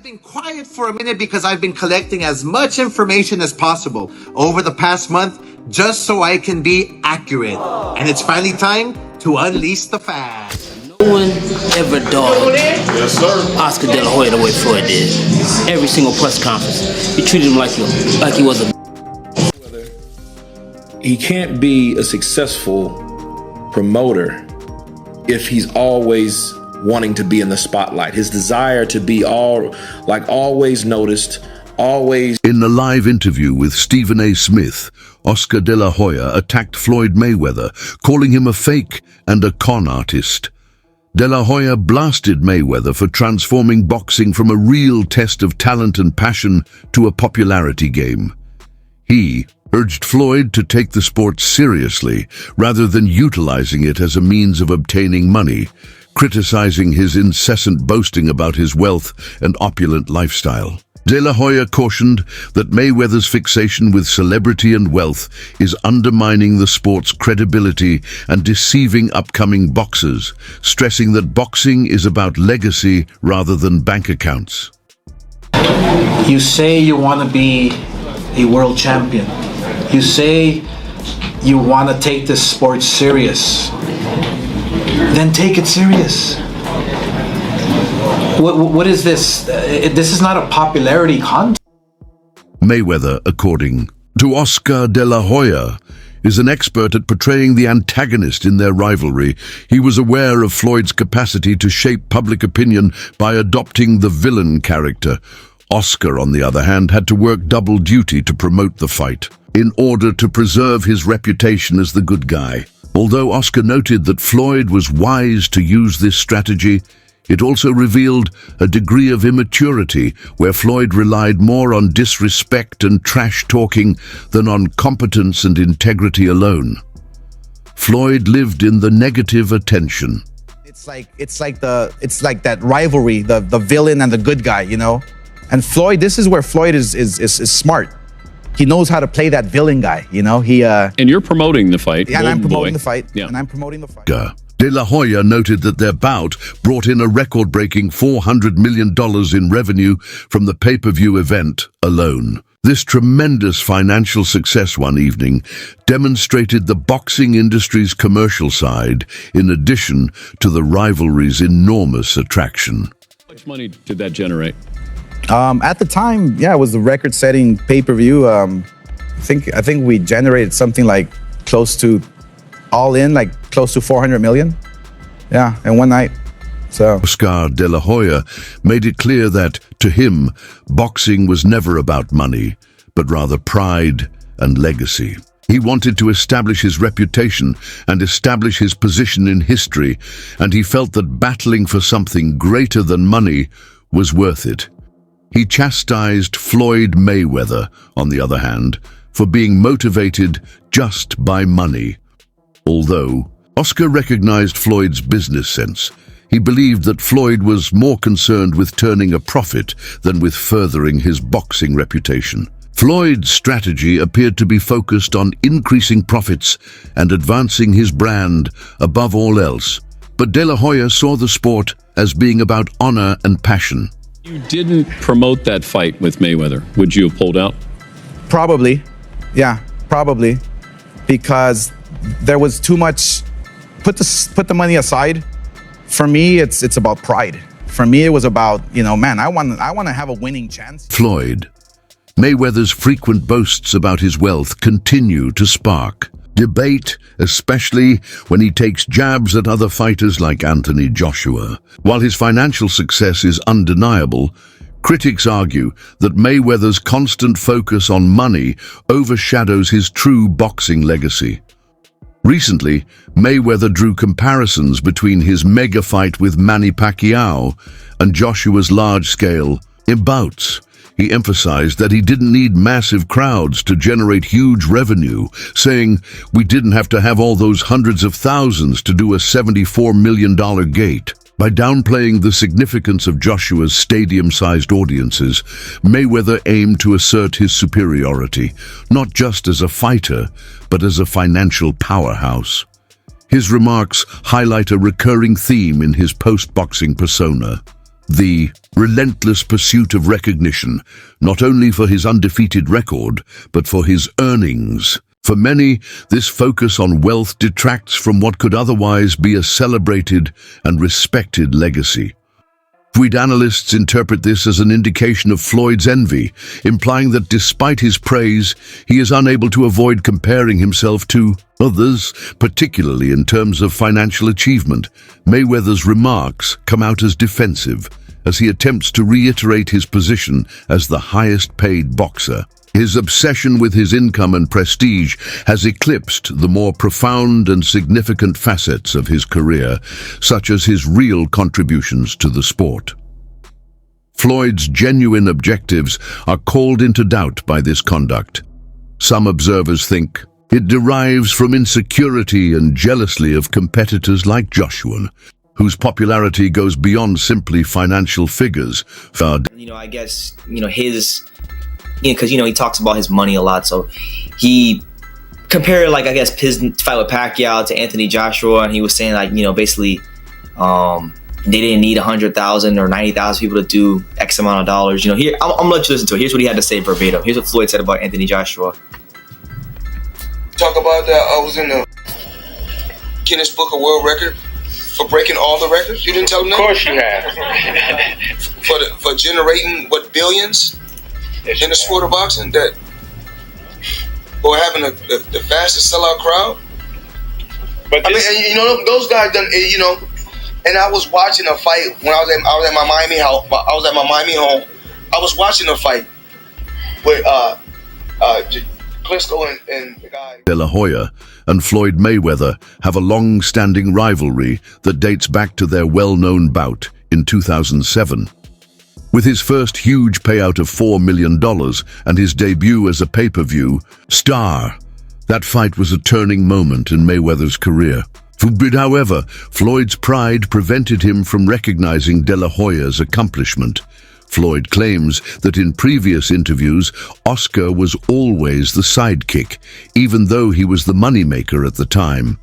been quiet for a minute because I've been collecting as much information as possible over the past month just so I can be accurate. And it's finally time to unleash the facts. No one ever dogged Oscar De La Hoya the way Floyd did. Every single press conference, he treated him like he was a... He can't be a successful promoter if he's always wanting to be in the spotlight. His desire to be always noticed, always. In a live interview with Stephen A. Smith, Oscar De La Hoya attacked Floyd Mayweather, calling him a fake and a con artist. De La Hoya blasted Mayweather for transforming boxing from a real test of talent and passion to a popularity game. He urged Floyd to take the sport seriously rather than utilizing it as a means of obtaining money, criticizing his incessant boasting about his wealth and opulent lifestyle. De La Hoya cautioned that Mayweather's fixation with celebrity and wealth is undermining the sport's credibility and deceiving upcoming boxers, stressing that boxing is about legacy rather than bank accounts. You say you want to be a world champion. You say you want to take this sport serious. Then take it serious. What is this? This is not a popularity contest. Mayweather, according to Oscar De La Hoya, is an expert at portraying the antagonist in their rivalry. He was aware of Floyd's capacity to shape public opinion by adopting the villain character. Oscar, on the other hand, had to work double duty to promote the fight in order to preserve his reputation as the good guy. Although Oscar noted that Floyd was wise to use this strategy, it also revealed a degree of immaturity where Floyd relied more on disrespect and trash-talking than on competence and integrity alone. Floyd lived in the negative attention. It's like that rivalry, the villain and the good guy, you know? And Floyd, this is where Floyd is smart. He knows how to play that villain guy, you know? And you're promoting the fight. Yeah, and I'm promoting the fight. Yeah. And I'm promoting the fight. De La Hoya noted that their bout brought in a record-breaking $400 million in revenue from the pay-per-view event alone. This tremendous financial success one evening demonstrated the boxing industry's commercial side, in addition to the rivalry's enormous attraction. How much money did that generate? At the time, yeah, it was the record-setting pay-per-view. I think we generated something like close to, all in, like close to 400 million. Yeah, in one night. So Oscar De La Hoya made it clear that, to him, boxing was never about money, but rather pride and legacy. He wanted to establish his reputation and establish his position in history, and he felt that battling for something greater than money was worth it. He chastised Floyd Mayweather, on the other hand, for being motivated just by money. Although Oscar recognized Floyd's business sense, he believed that Floyd was more concerned with turning a profit than with furthering his boxing reputation. Floyd's strategy appeared to be focused on increasing profits and advancing his brand above all else. But De La Hoya saw the sport as being about honor and passion. You didn't promote that fight with Mayweather. Would you have pulled out? probably, yeah, probably, because there was too much. Put the money aside. For me, it's about pride. For me, it was about, man, I want to have a winning chance. Floyd Mayweather's frequent boasts about his wealth continue to spark debate, especially when he takes jabs at other fighters like Anthony Joshua. While his financial success is undeniable, critics argue that Mayweather's constant focus on money overshadows his true boxing legacy. Recently, Mayweather drew comparisons between his mega fight with Manny Pacquiao and Joshua's large-scale bouts. He emphasized that he didn't need massive crowds to generate huge revenue, saying, "We didn't have to have all those hundreds of thousands to do a $74 million gate." By downplaying the significance of Joshua's stadium-sized audiences, Mayweather aimed to assert his superiority, not just as a fighter, but as a financial powerhouse. His remarks highlight a recurring theme in his post-boxing persona: The relentless pursuit of recognition, not only for his undefeated record, but for his earnings. For many, this focus on wealth detracts from what could otherwise be a celebrated and respected legacy. Floyd analysts interpret this as an indication of Floyd's envy, implying that despite his praise, he is unable to avoid comparing himself to others, particularly in terms of financial achievement. Mayweather's remarks come out as defensive, as he attempts to reiterate his position as the highest-paid boxer. His obsession with his income and prestige has eclipsed the more profound and significant facets of his career, such as his real contributions to the sport. Floyd's genuine objectives are called into doubt by this conduct. Some observers think it derives from insecurity and jealousy of competitors like Joshua, whose popularity goes beyond simply financial figures. I guess, his... because, he talks about his money a lot. So he compared, I guess, his fight with Pacquiao to Anthony Joshua. And he was saying, basically, they didn't need 100,000 or 90,000 people to do X amount of dollars. Here, I'm going to let you listen to it. Here's what he had to say verbatim. Here's what Floyd said about Anthony Joshua. Talk about that. I was in the Guinness Book of World Record for breaking all the records. You didn't tell them that? Of course you have. for generating, billions? In the sport of boxing, that or having the fastest sellout crowd. But those guys done. And I was watching a fight when I was at my Miami house. I was at my Miami home. I was watching a fight with Klitschko and the guy. De La Hoya and Floyd Mayweather have a long-standing rivalry that dates back to their well-known bout in 2007. With his first huge payout of $4 million and his debut as a pay-per-view star, that fight was a turning moment in Mayweather's career. However, Floyd's pride prevented him from recognizing De La Hoya's accomplishment. Floyd claims that in previous interviews, Oscar was always the sidekick, even though he was the moneymaker at the time.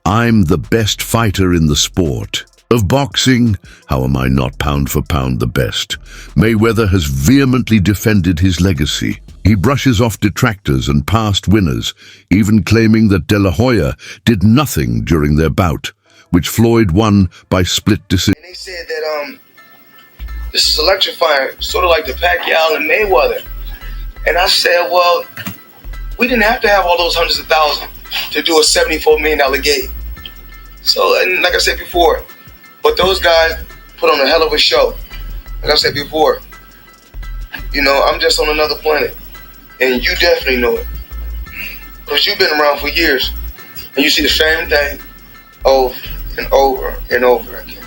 "I'm the best fighter in the sport. Of boxing, how am I not pound for pound the best?" Mayweather has vehemently defended his legacy. He brushes off detractors and past winners, even claiming that De La Hoya did nothing during their bout, which Floyd won by split decision. And they said that this is electrifying, sort of like the Pacquiao and Mayweather. And I said, well, we didn't have to have all those hundreds of thousands to do a $74 million game. So, and like I said before, but those guys put on a hell of a show. Like I said before, I'm just on another planet. And you definitely know it. Because you've been around for years. And you see the same thing over and over and over again.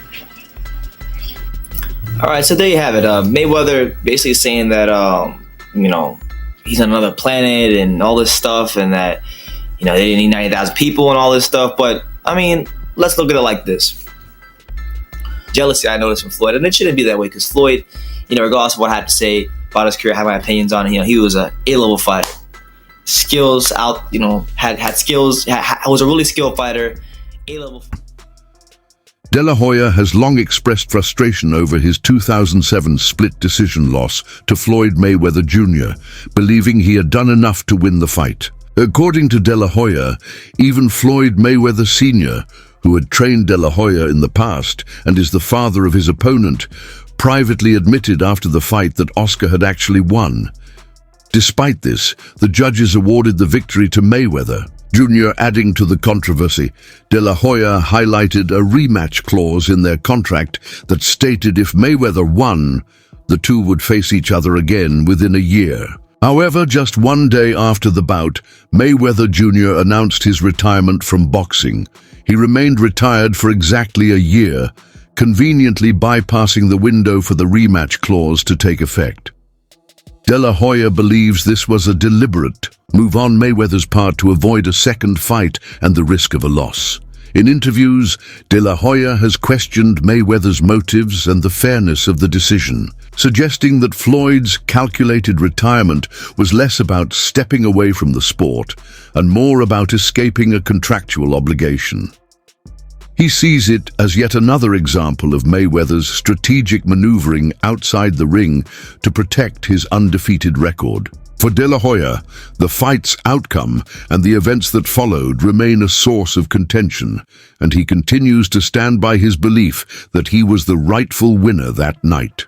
All right, so there you have it. Mayweather basically saying that, he's on another planet and all this stuff, and that, they didn't need 90,000 people and all this stuff. But, let's look at it like this. Jealousy, I noticed from Floyd, and it shouldn't be that way, because Floyd, regardless of what I had to say about his career, I have my opinions on it. He was a A-level fighter. Skills out, had skills, was a really skilled fighter, A-level. De La Hoya has long expressed frustration over his 2007 split decision loss to Floyd Mayweather Jr., believing he had done enough to win the fight. According to De La Hoya, even Floyd Mayweather Sr., who had trained De La Hoya in the past and is the father of his opponent, privately admitted after the fight that Oscar had actually won. Despite this, the judges awarded the victory to Mayweather Jr. Adding to the controversy, De La Hoya highlighted a rematch clause in their contract that stated if Mayweather won, the two would face each other again within a year. However, just one day after the bout, Mayweather Jr. announced his retirement from boxing. He remained retired for exactly a year, conveniently bypassing the window for the rematch clause to take effect. De La Hoya believes this was a deliberate move on Mayweather's part to avoid a second fight and the risk of a loss. In interviews, De La Hoya has questioned Mayweather's motives and the fairness of the decision, suggesting that Floyd's calculated retirement was less about stepping away from the sport and more about escaping a contractual obligation. He sees it as yet another example of Mayweather's strategic maneuvering outside the ring to protect his undefeated record. For De La Hoya, the fight's outcome and the events that followed remain a source of contention, and he continues to stand by his belief that he was the rightful winner that night.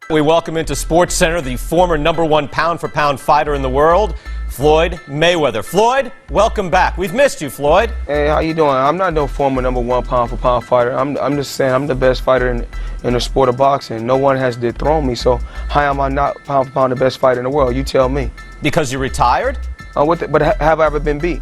We welcome into SportsCenter the former #1 pound-for-pound fighter in the world, Floyd Mayweather. Floyd, welcome back. We've missed you, Floyd. Hey, how you doing? I'm not no former #1 pound-for-pound fighter. I'm just saying I'm the best fighter in the sport of boxing. No one has dethroned me, so how am I not pound-for-pound the best fighter in the world? You tell me. Because you retired? But have I ever been beat?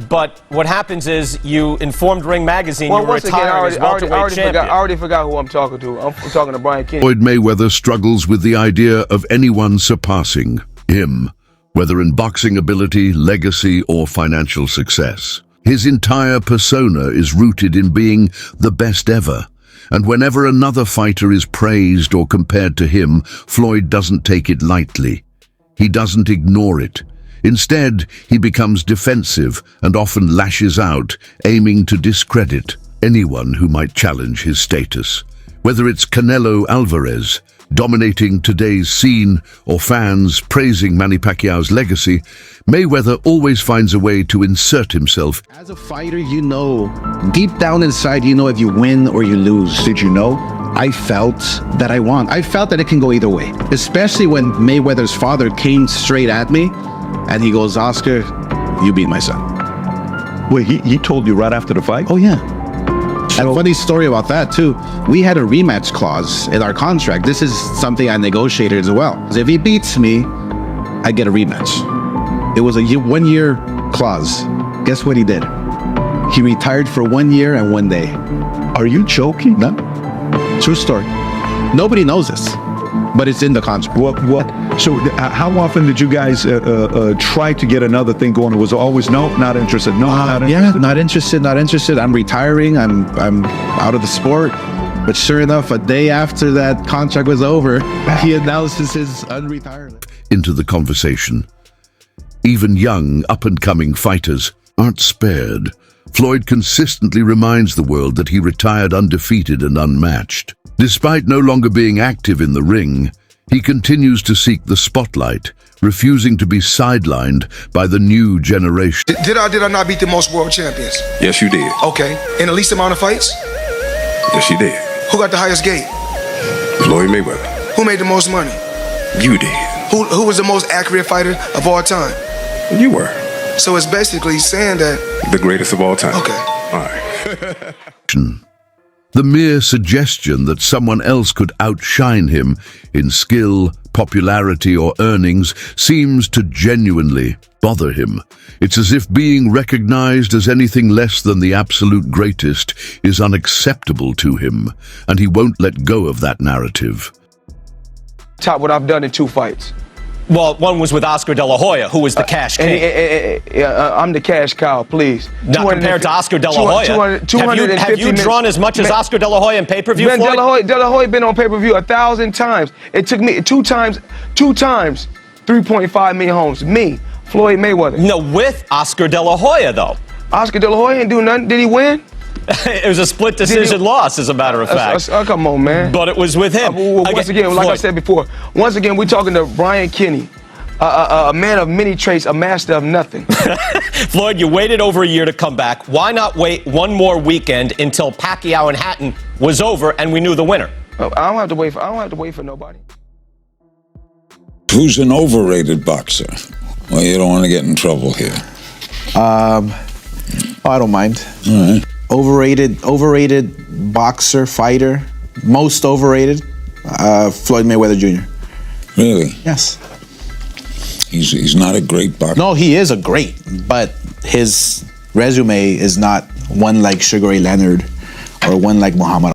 But what happens is you informed Ring Magazine you were retiring as welterweight champion. I already forgot who I'm talking to. I'm talking to Brian King. Floyd Mayweather struggles with the idea of anyone surpassing him, whether in boxing ability, legacy, or financial success. His entire persona is rooted in being the best ever, and whenever another fighter is praised or compared to him, Floyd doesn't take it lightly. He doesn't ignore it. Instead, he becomes defensive and often lashes out, aiming to discredit anyone who might challenge his status. Whether it's Canelo Alvarez dominating today's scene or fans praising Manny Pacquiao's legacy, Mayweather always finds a way to insert himself. As a fighter, you know, deep down inside, you know if you win or you lose. Did you know? I felt that I won. I felt that it can go either way, especially when Mayweather's father came straight at me and he goes, "Oscar, you beat my son." Wait, he told you right after the fight? Oh, yeah. And a funny story about that, too. We had a rematch clause in our contract. This is something I negotiated as well. If he beats me, I get a rematch. It was a 1-year clause. Guess what he did? He retired for 1 year and 1 day. Are you joking? No. True story. Nobody knows this, but it's in the contract. What? So how often did you guys try to get another thing going? It was always no, not interested. No, not interested. Yeah, not interested. I'm retiring. I'm out of the sport. But sure enough, a day after that contract was over, he announces his unretirement. Into the conversation. Even young, up-and-coming fighters aren't spared. Floyd consistently reminds the world that he retired undefeated and unmatched. Despite no longer being active in the ring, he continues to seek the spotlight, refusing to be sidelined by the new generation. Did I not beat the most world champions? Yes, you did. Okay. In the least amount of fights? Yes, you did. Who got the highest gate? Floyd Mayweather. Who made the most money? You did. Who was the most accurate fighter of all time? You were. So it's basically saying that... The greatest of all time. Okay. All right. The mere suggestion that someone else could outshine him in skill, popularity, or earnings seems to genuinely bother him. It's as if being recognized as anything less than the absolute greatest is unacceptable to him, and he won't let go of that narrative. Top what I've done in 2 fights. Well, one was with Oscar De La Hoya, who was the cash king. I'm the cash cow, please. Not compared to Oscar De La Hoya. Have you drawn as much as Oscar De La Hoya in pay-per-view, Floyd? De La Hoya been on pay-per-view 1,000 times. It took me 2 times, 3.5 million homes. Me, Floyd Mayweather. No, with Oscar De La Hoya, though. Oscar De La Hoya didn't do nothing. Did he win? It was a split decision loss, as a matter of fact. Come on, man. But it was with him. Once again, like I said before, we're talking to Brian Kinney, a man of many traits, a master of nothing. Floyd, you waited over a year to come back. Why not wait one more weekend until Pacquiao and Hatton was over and we knew the winner? I don't have to wait for nobody. Who's an overrated boxer? Well, you don't want to get in trouble here. I don't mind. All right. Overrated boxer, fighter, most overrated, Floyd Mayweather Jr. Really? Yes. He's not a great boxer. No, he is a great, but his resume is not one like Sugar Ray Leonard or one like Muhammad.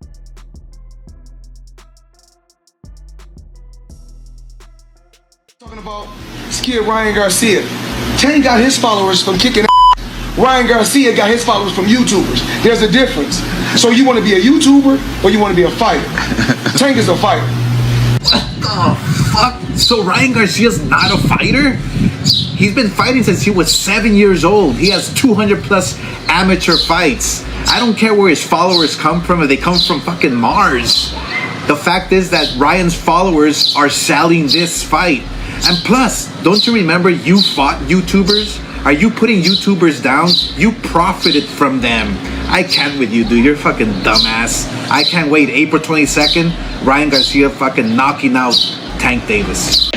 Talking about skid Ryan Garcia. Tank got his followers from kicking. Ryan Garcia got his followers from YouTubers. There's a difference. So you want to be a YouTuber or you want to be a fighter? Tank is a fighter. What the fuck? So Ryan Garcia's not a fighter? He's been fighting since he was 7 years old. He has 200 plus amateur fights. I don't care where his followers come from, if they come from fucking Mars. The fact is that Ryan's followers are selling this fight. And plus, don't you remember you fought YouTubers? Are you putting YouTubers down? You profited from them. I can't with you, dude. You're fucking dumbass. I can't wait. April 22nd, Ryan Garcia fucking knocking out Tank Davis.